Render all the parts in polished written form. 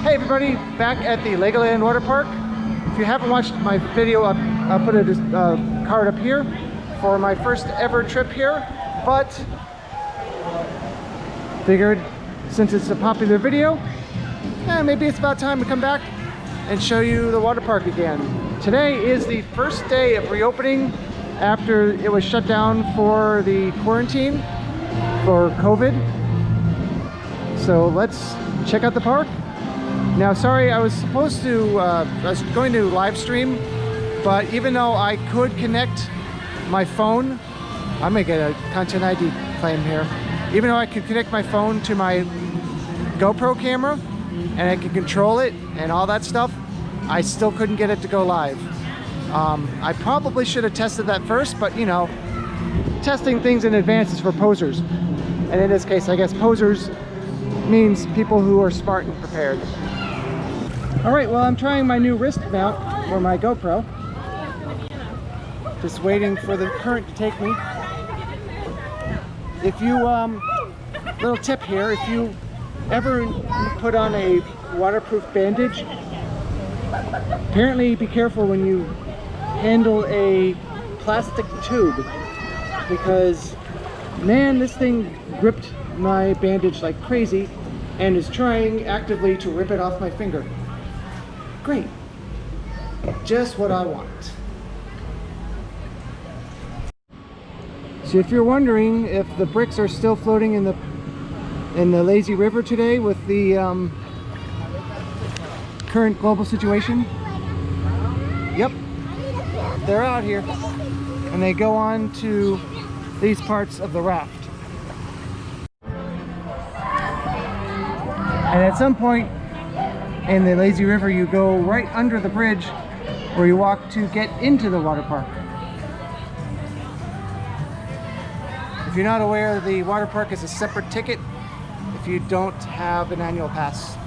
Hey everybody, back at the LegoLand water park. If you haven't watched my video, I'll put a card up here for my first ever trip here, but figured since it's a popular video, maybe it's about time to come back and show you the water park again. Today is the first day of reopening after it was shut down for the quarantine for COVID. So let's check out the park. Now, sorry, I was supposed to, I was going to live stream, but even though I could connect my phone, I'm gonna get a content ID claim here. Even though I could connect my phone to my GoPro camera and I could control it and all that stuff, I still couldn't get it to go live. I probably should have tested that first, but you know, testing things in advance is for posers. And in this case, I guess posers means people who are smart and prepared. All right, well, I'm trying my new wrist mount for my GoPro. Just waiting for the current to take me. If you, little tip here, if you ever put on a waterproof bandage, apparently be careful when you handle a plastic tube, because man, this thing gripped my bandage like crazy and is trying actively to rip it off my finger. Great, just what I want. So if you're wondering if the bricks are still floating in the lazy river today with the current global situation, yep, they're out here and they go on to these parts of the raft. And at some point in the lazy river, you go right under the bridge where you walk to get into the water park. If you're not aware, the water park is a separate ticket if you don't have an annual pass.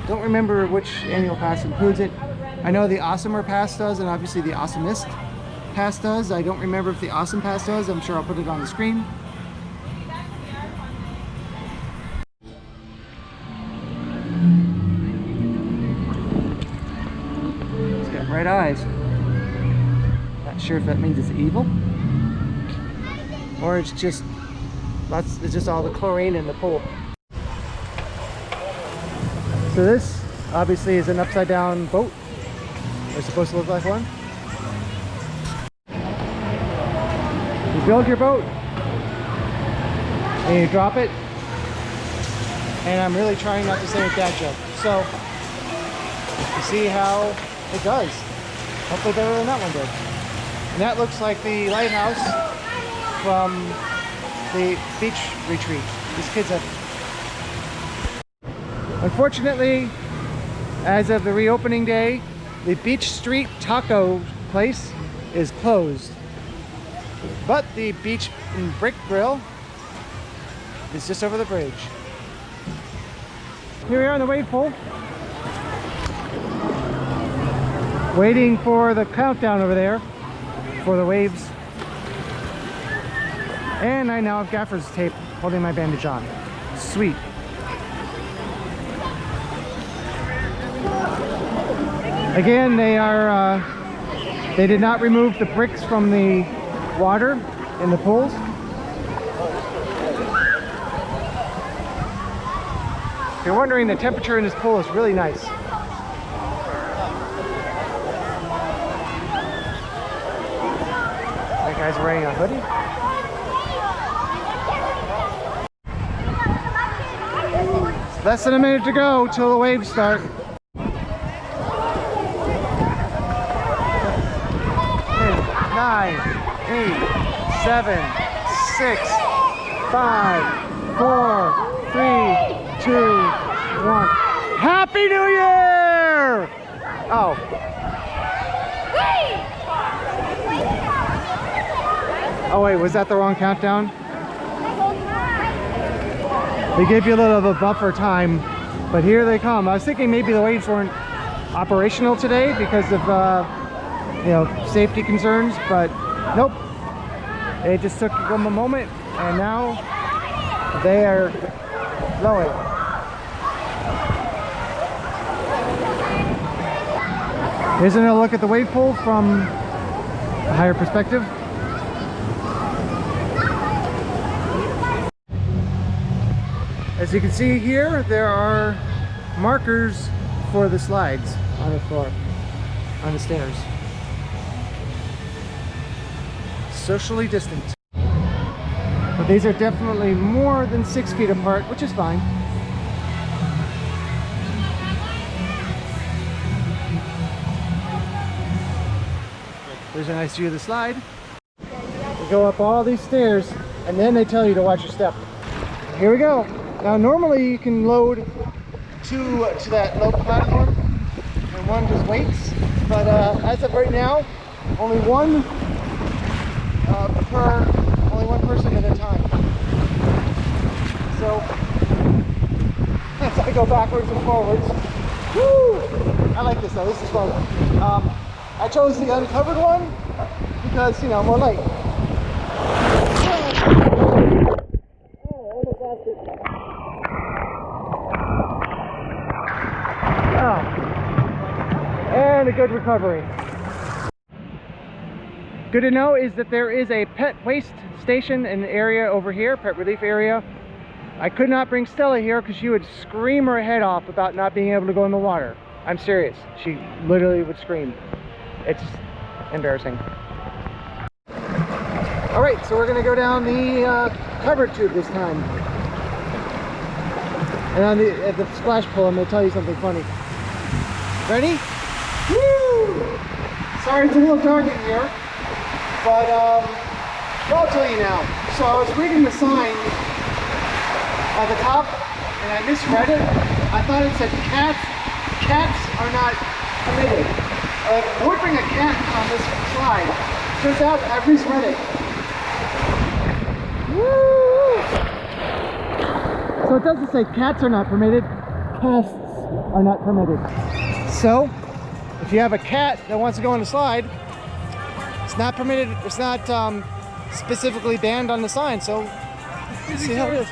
Don't remember which annual pass includes it. I know the Awesomer Pass does, and obviously the Awesomest Pass does. I don't remember if the Awesome Pass does. I'm sure I'll put it on the screen. It's got bright eyes. Not sure if that means it's evil, or it's just all the chlorine in the pool. So this obviously is an upside down boat. It's supposed to look like one. You build your boat and you drop it, and I'm really trying not to say a dad joke, so you see how it does. Hopefully better than that one did. And that looks like the lighthouse from the beach retreat these kids have. Unfortunately, as of the reopening day, the Beach Street taco place is closed, but the Beach and Brick Grill is just over the bridge. Here we are in the wave pool, waiting for the countdown over there for the waves. And I now have gaffer's tape holding my bandage on. Sweet. Again, they did not remove the bricks from the water in the pools. If you're wondering, the temperature in this pool is really nice. That guy's wearing a hoodie. Less than a minute to go till the waves start. 9, 8, 7, 6, 5, 4, 3, 2, 1. Happy New Year! Oh. Oh wait, was that the wrong countdown? They gave you a little of a buffer time, but here they come. I was thinking maybe the waves weren't operational today because of you know, safety concerns, but nope. It just took them a moment, and now they are blowing. Here's another look at the wave pool from a higher perspective. As you can see here, there are markers for the slides on the floor, on the stairs. Socially distant. But these are definitely more than 6 feet apart, which is fine. There's a nice view of the slide. You go up all these stairs, and then they tell you to watch your step. Here we go. Now normally you can load two to that load platform, and one just waits. But as of right now, only one person at a time. So as I go backwards and forwards, woo! I like this though. This is fun. I chose the uncovered one because, you know, more light. And a good recovery. Good to know is that there is a pet waste station in the area over here, pet relief area. I could not bring Stella here because she would scream her head off about not being able to go in the water. I'm serious. She literally would scream. It's embarrassing. All right, so we're gonna go down the covered tube this time. And on at the splash pool, I'm gonna tell you something funny. Ready? Woo! Sorry, it's a little dark in here, but I'll tell you now. So I was reading the sign at the top, and I misread it. I thought it said cats are not permitted. Would bring a cat on this slide. Turns out I misread it. Woo! So it doesn't say cats are not permitted, pests are not permitted. So if you have a cat that wants to go on the slide, it's not permitted, it's not specifically banned on the sign, so let's see how it is.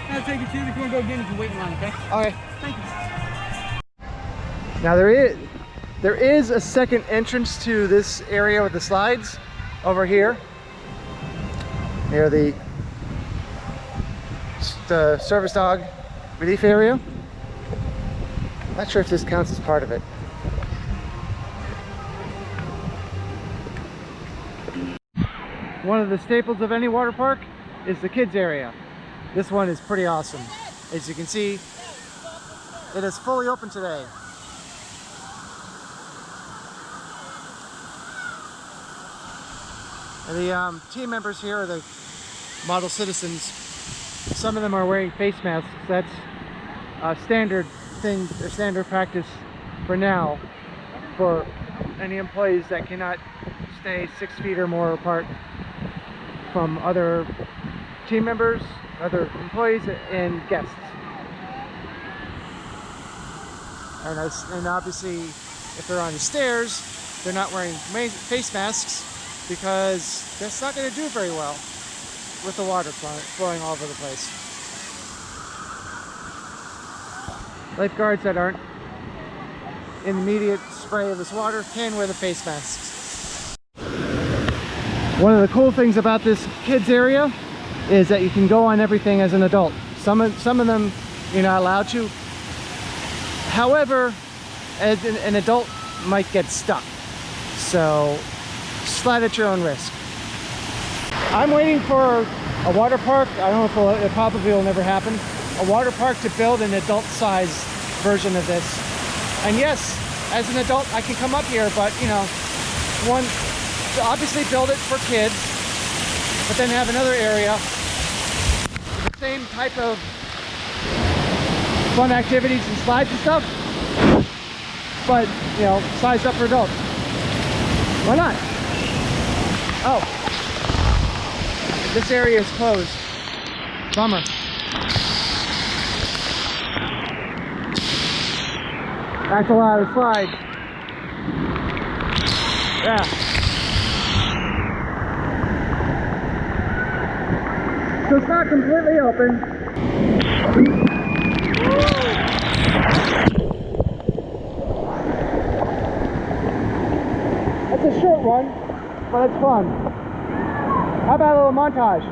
I'll take you to, if you want to go again, you can wait in line, okay? Okay. Thank you. Now there is a second entrance to this area with the slides over here near the service dog relief area. Not sure if this counts as part of it. One of the staples of any water park is the kids area. This one is pretty awesome. As you can see, it is fully open today. And the team members here are the model citizens. Some of them are wearing face masks. That's a standard thing, a standard practice for now for any employees that cannot stay 6 feet or more apart from other team members, other employees, and guests. And obviously, if they're on the stairs, they're not wearing face masks because that's not going to do very well with the water flowing all over the place. Lifeguards that aren't in immediate spray of this water can wear the face masks. One of the cool things about this kids area is that you can go on everything as an adult. Some of them you're not allowed to. However, as an adult might get stuck. So slide at your own risk. I'm waiting for a water park. I don't know if it probably will never happen. A water park to build an adult-sized version of this. And yes, as an adult, I can come up here, but you know, one, obviously build it for kids, but then have another area with the same type of fun activities and slides and stuff, but you know, sized up for adults. Why not? Oh, this area is closed. Bummer. That's a lot of slides. Yeah. So it's not completely open. but it's fun. How about a little montage?